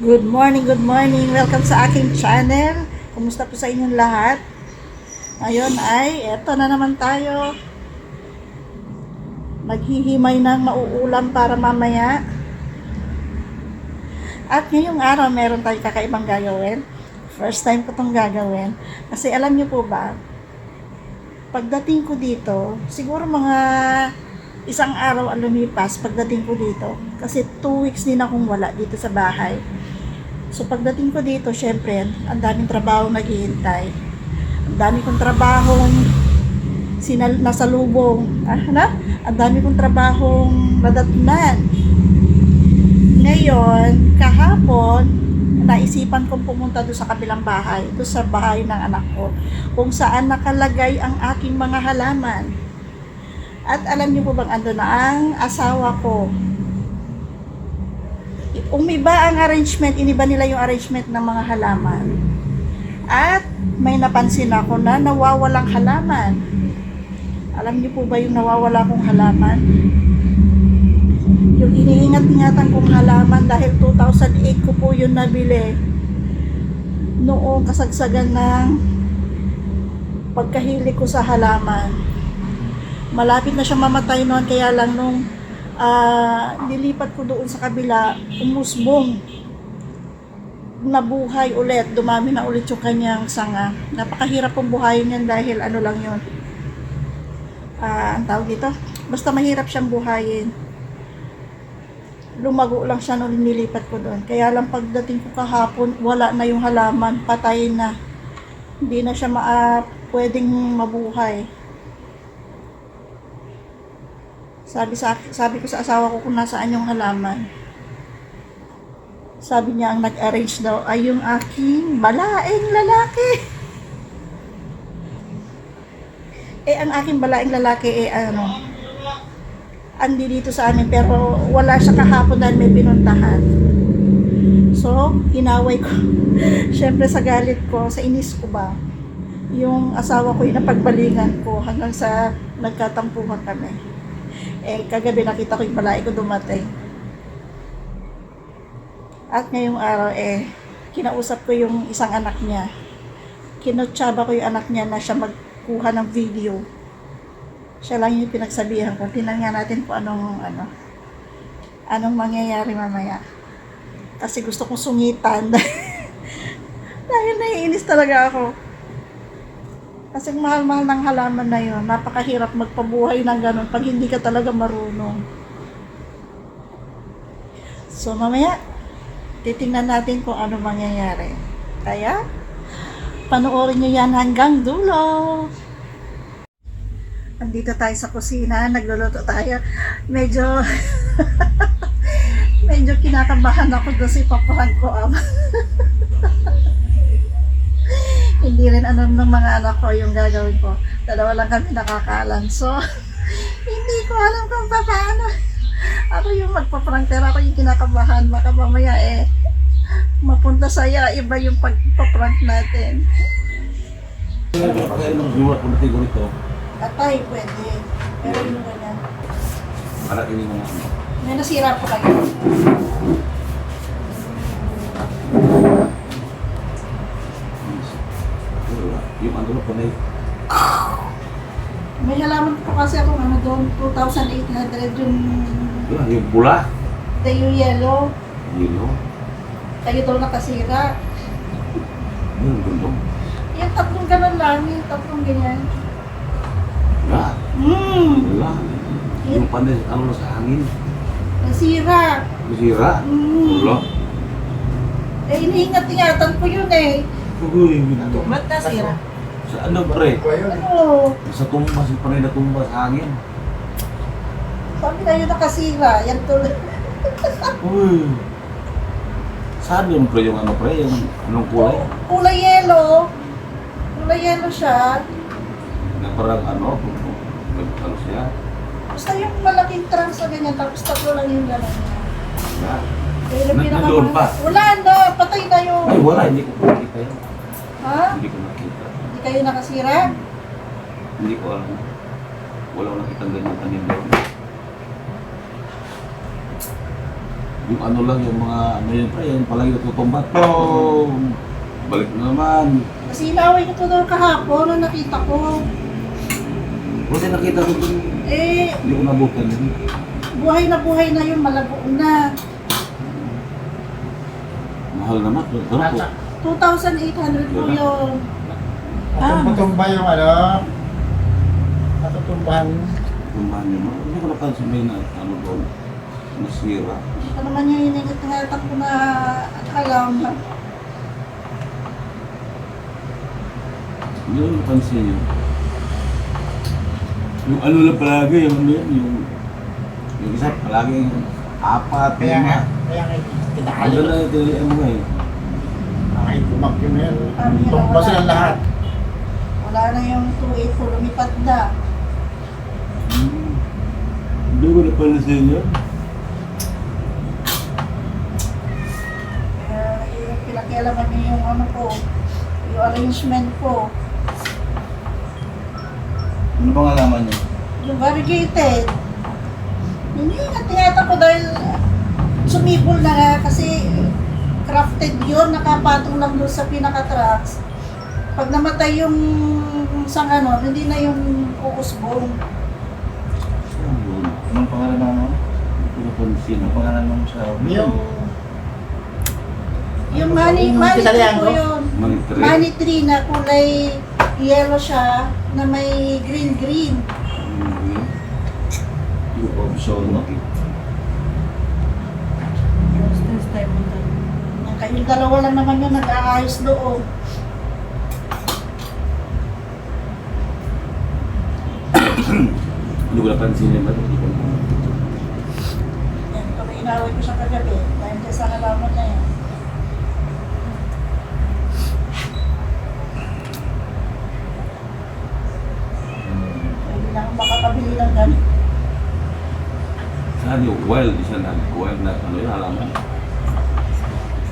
Good morning, good morning. Welcome sa aking channel. Kumusta po sa inyong lahat? Ngayon ay, eto na naman tayo. Maghihimay ng mauulam para mamaya. At ngayong araw, meron tayong kakaibang gagawin. First time ko itong gagawin. Kasi alam niyo po ba, pagdating ko dito, siguro mga isang araw ang lumipas pagdating ko dito. Kasi 2 weeks din akong wala dito sa bahay. So pagdating ko dito, syempre, ang daming trabaho naghihintay. Ang dami kong trabahong nasalubong. Ang dami kong trabahong nadatnan. Ngayon, kahapon, naisipan kong pumunta doon sa kabilang bahay, doon sa bahay ng anak ko, kung saan nakalagay ang aking mga halaman. At alam niyo po bang ando na ang asawa ko? Umiba ang arrangement, iniba nila yung arrangement ng mga halaman. At may napansin ako na nawawalang halaman. Alam niyo po ba yung nawawala kong halaman? Yung iniingat-ingatan kong halaman dahil 2008 ko po yun nabili. Noong kasagsagan ng pagkahilig ko sa halaman. Malapit na siya mamatay noon, kaya lang nung nilipat ko doon sa kabila, umusbong, nabuhay ulit, dumami na ulit yung kanyang sanga. Napakahirap pong buhayin yan dahil ano lang yun, ang tawag dito, basta mahirap siyang buhayin. Lumago lang siya nung nilipat ko doon, kaya lang pagdating ko kahapon, wala na yung halaman, patay na, hindi na siya pwedeng mabuhay. Sabi ko sa asawa ko kung nasaan yung halaman. Sabi niya ang nag-arrange daw ay yung aking balaeng lalaki. Ang aking balaeng lalaki andi dito sa amin, pero wala siya kahapon dahil may pinuntahan. So, hinaway ko. Syempre sa galit ko, sa inis ko ba, yung asawa ko yung napagbalingan ko hanggang sa nagkatampuhan kami. Kagabi nakita ko yung balai ko dumating. At ngayong araw, kinausap ko yung isang anak niya. Kinutsaba ko yung anak niya na siya magkuha ng video. Siya lang yung pinagsabihan ko. Tingnan nga natin kung anong mangyayari mamaya. Kasi gusto kong sungitan. Dahil naiinis talaga ako. Kasi mahal-mahal ng halaman na yun, napakahirap magpabuhay ng ganun pag hindi ka talaga marunong. So mamaya, titingnan natin kung ano mangyayari. Kaya, panoorin nyo yan hanggang dulo. Andito tayo sa kusina, nagluluto tayo. Medyo kinakabahan ako doon sa ipapahan ko. Hindi rin ng mga anak ko yung gagawin ko. Dalawa lang kami nakakaalam. So, hindi ko alam kung paano. Ako yung magpa-prank, pero ako yung kinakabahan. Baka mamaya mapunta sa iba yung pagpa-prank natin. Atay, pwede. Pero yung ganyan. Para ini mo naman. May nasira po kayo. Yung ano po na May halaman po kasi ako doon, 2,800 yung pula. yung yellow. Yelo. Kayo daw nakasira. Yung gundo. Yung tatlong ganun lang, yung tatlong ganyan. Wala. Wala. Yung panay, ano sa hangin. Nasira. Masira. Wala. Iniingat-ingatan ko yun Uy, ito. Ba't nasira? Sa ano pre? Ano? Sa tumba, si panay na tumba sa hangin. Sabi na yun nakasira. Yan tuloy. Uy. Saan yung pre? Yung ano pre? Yung anong kulay? Kulay yellow. Kulay yellow siya. Na parang ano siya. Basta yung malaking trunks na ganyan, tapos tatlo lang yung gano'n niya. Yeah. Nandoon pa? Wala na, patay na yun. Ay wala, hindi ko nakita yun. Ha? Hindi ko nakita. Hindi kayo nakasira? Hindi ko alam. Wala ko nakita ganyan tanim doon. Yung ano lang, yung mga ano yun pre, yung palagi natutumba. Boom! Balik na naman. Kasi inaway ko to doon kahapon nung nakita ko. Buti nakita ko dun. Eh, Hindi ko nabutan din. buhay na yun, malago na. Mahal naman. Ano po? 2,800 po yun. Tumba yung ano, natutumbahan. Tumbahan niyo. Hindi ko napansin ba yun na ano doon? Nasira. Hindi ko naman yung iningit-ingatan ko na alam. Hindi ko napansin yun. Yung ano lang palagi, yung ano yun, yung isa palagi apat, Kaya nga, lima. kaya nga, Ano kinakali. na ito yung mga eh. Ay, bumagyo na yan. Ang Tumba wala. sila lahat. Wala na yung 284, lumipat na. Hindi ko napansin yun. Kaya yung pinakialaman niyo yung ano ko, yung arrangement ko, Ano bang alaman niyo? yung variegated. Iniingat-ingatan ko dahil sumibol na nga kasi crafted yun, nakapatong lang doon sa pinaka-tracks. Pag namatay yung isang ano, hindi na yung uusbong. Saan yun? Anong pangalan ng ano? Hindi ko napansin. Anong pangalan ng sa Yung money Yung tree Italiano? po yun. Manitre. Money tree na kulay yellow siya na may green. Yung option, no? Kayong dalawa lang naman yung nag-aayos doon. Hindi ko napansin yun. Hindi ko Yan, kami inaway ko siya kagabi. Dahil kaya sa halaman na yan. Pwede lang makakabili ng ganit. Saan yung wild? Isa na wild na ano yun, alaman.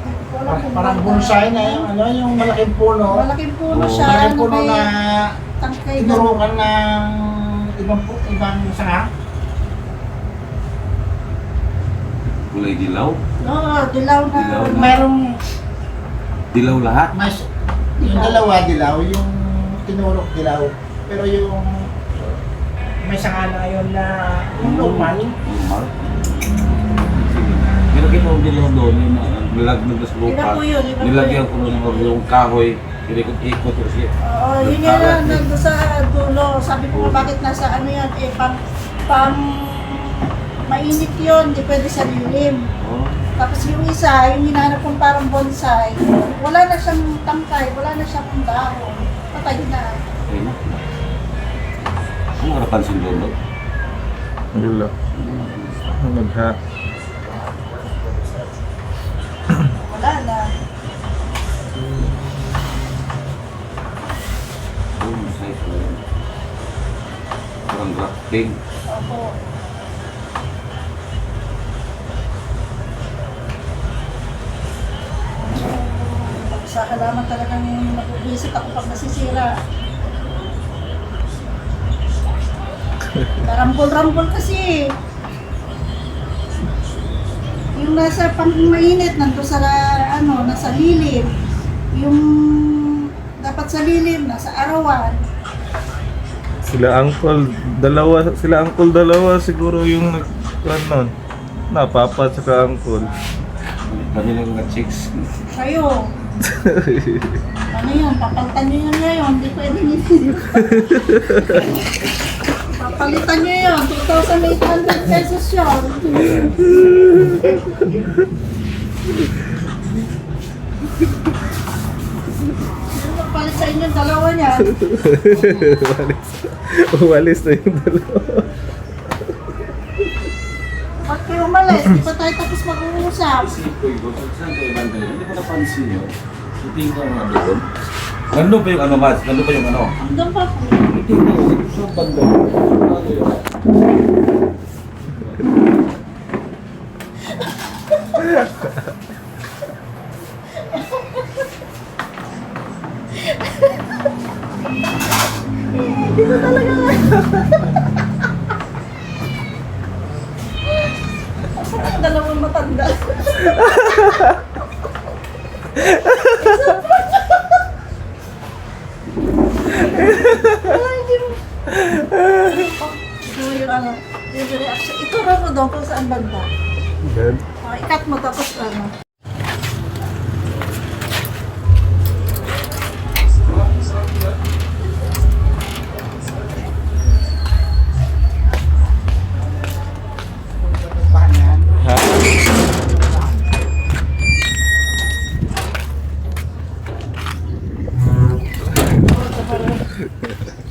Hindi ko alam kung Parang baga- bonsai na yung ano, yung malaking puno. Malaking puno Oo. siya. Malaking na puno may na tangkay na. tinurukan ng ibang sanga. Kulay dilaw. Oo, dilaw na. Dilaw na. Merong Dilaw lahat. mas yung dalawa dilaw, yung tinurok dilaw. Pero yung may sanga na yun na yung normal. Normal. Pero kita ko dilaw doon, yung nilaglag na sa lupa. Iba po yun, iba po Nilagyan yun. ko ng yung kahoy. Inikot-ikot ko siya. Oo, yun yan, nandun sa dulo. Sabi ko nga, bakit nasa ano yan, pang mainit yun, di pwede sa lilim. Oh. Tapos yung isa, yung hinahanap kong parang bonsai, wala na siyang tangkay, wala na siyang dahon. Patay na. Ayun na. Ano ka napansin doon, no? Wala. Nagha. Wala na. Yung size na yun. Parang grafting. Opo. Sa halaman talagang mag-visit ako pag nasisira. Narambol-rambol kasi. Yung nasa pang mainit, nandun sa ano, nasa lilim. Yung dapat sa lilim, nasa arawan. Sila uncle dalawa siguro yung nagkanon. Napapa saka uncle. Kami lang mga chicks. Kayo, ano yun, papalitan nyo yun ngayon, hindi pwede nyo. Papalitan nyo yun, 2,800 pesos yun. Sino magpalit sa inyo, dalawa niya. Umalis na yung dalawa. Ba't kayo umalis? Di pa tayo tapos mag-uusap. Kasi ko yun, saan ko ibang kayo? Hindi ko napansin yun. Iting ko nga doon. Nandun pa yung ano, Mads? Nandun pa yung ano? Hanggang pa po. Iting ko, sa banda. Ano yun? Hindi ko talaga dalawang matanda. Wala, hindi mo. Ito yung ano, yung reaction. Ito mo doon kung saan banda. Yan. Ikat mo tapos ano. Bahanan. Ha?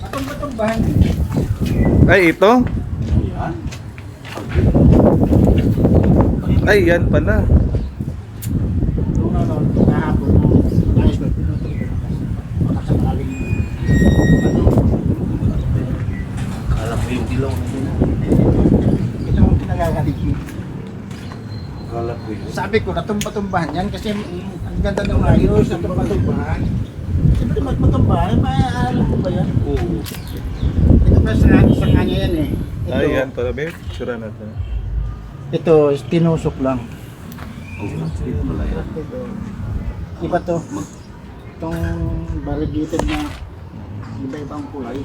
Atong batong bahan. Ay, ito? Yan. Ay, yan pala. Nung ano, kahapon, ayos ko, pinutulog. Makasakaling, Akala ko yung ilaw na yun. ito ang pinagagalit ko. Akala ko yun. Sabi ko, natumba-tumbahan yan kasi ang ganda ng ayos, natumba-tumbahan. Siyempre magpatumbahan, alam mo ba yan? Oo. Ito pa sa kanya yan eh. Ito, Ay, yan pala. May picture natin. ito, tinusok lang. Oo. Dito pala yan. Ito, iba to. Itong variegated na iba-ibang kulay.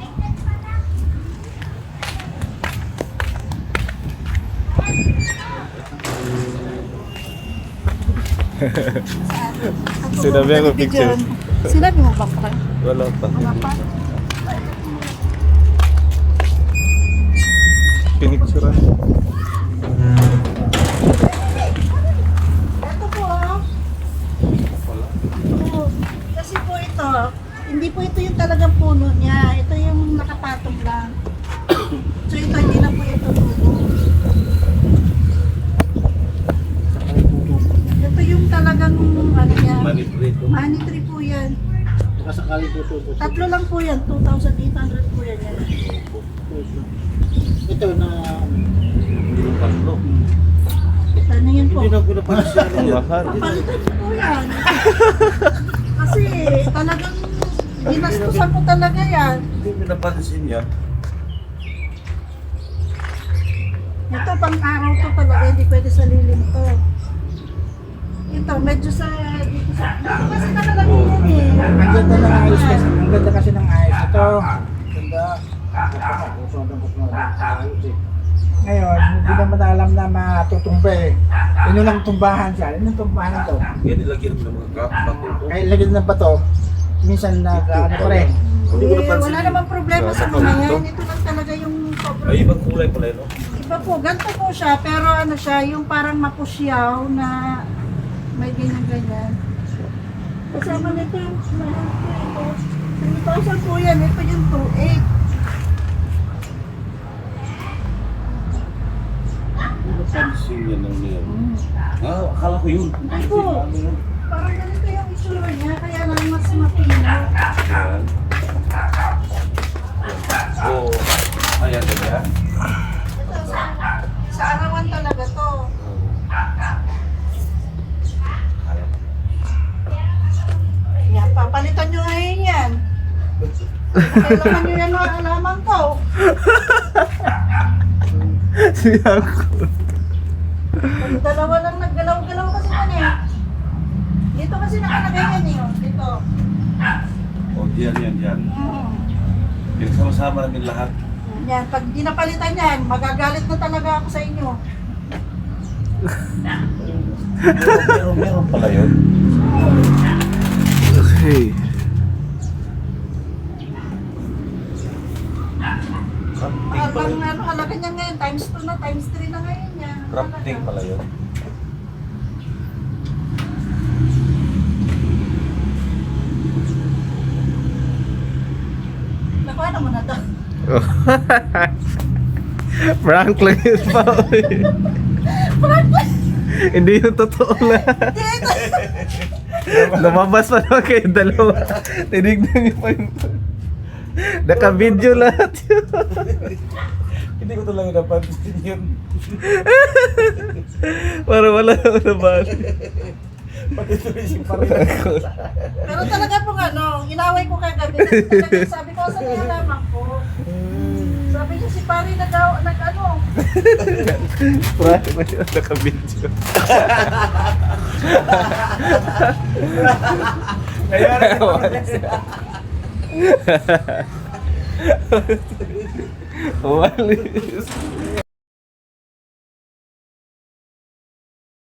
Sinabi ako picture. Sinabi mo ba pa? Wala pa. Wala pa. Pinicture. Ito po ah. Oo. Kasi po ito, hindi po ito yung talagang puno niya. Ito yung nakapatong lang. So ito, hindi na po ito tubo. Ito yung talagang ano niya. Manipulator. Money tree po yan. Baka sakaling tutusok. Tatlo lang po yan. 2,800 po yan. Ito na Yung tatlo. Ano yun po? Hindi na ko napansin Ang yun. mahal. Palitan po yan. Kasi talagang ginastusan ko talaga yan. Hindi ko napansin yan. Ito pang araw to talaga, hindi pwede sa lilim to. Ito, medyo sa dito sa... Dito kasi nakalagay yan eh. ang ganda ng ayos kasi, ang ganda kasi ng ayos. Ito, ganda. Ngayon, hindi naman alam na matutumba eh. Inulang tumbahan siya. Anong tumbahan ito? Kaya nilagyan mo ng mga bato. Kahit lagyan ng bato, minsan ano pa rin. Hindi ko Eh, napansin wala yun. namang problema sa mga yan. Ito lang talaga yung sobrang... Ay, ibang kulay pala yun. No? Iba po, ganito po siya, pero ano siya, yung parang mapusyaw na may ganyan-ganyan. Kasama nito yung mahal ko ito. 3,000 po yan, ito yung 2,800. Napansin yan ng meron. Ah, akala ko yun. Ay po, parang ganito yung itsura niya, kaya lang mas mapino. Yan. Oo. Ayan, ganyan. Ito, sa arawan talaga to. Yan, papalitan nyo ngayon yan. Kailangan nyo yan mga alaman ko. Si Uncle. Pag dalawa lang naggalaw-galaw kasi yan eh. Dito kasi nakalagay yan eh. Dito. O, diyan. Mm. Pinagsama-sama namin lahat. Yan, pag di napalitan yan, magagalit na talaga ako sa inyo. Meron pala yun. Okay. Crafting pala Ang yun. ano, halaga niya ngayon, times 2 na, times 3 na ngayon yan. Crafting pala yun. Nakuha mo na to. Prank lang yun pa. Hindi yung totoo lahat. Lumabas pa naman kayo dalawa. Tinignan niyo pa yung... Naka-video lahat yun. Hindi ko talaga napansin yun. Para wala naman nabali. Pati tuloy pa rin. Pero talaga pong ano, inaway ko kagabi. Kasi talaga sabi ko, saan nalaman ko? Sabi niya, Si pare nag-ano. Prank na yun, naka-video. Ngayon, Umalis.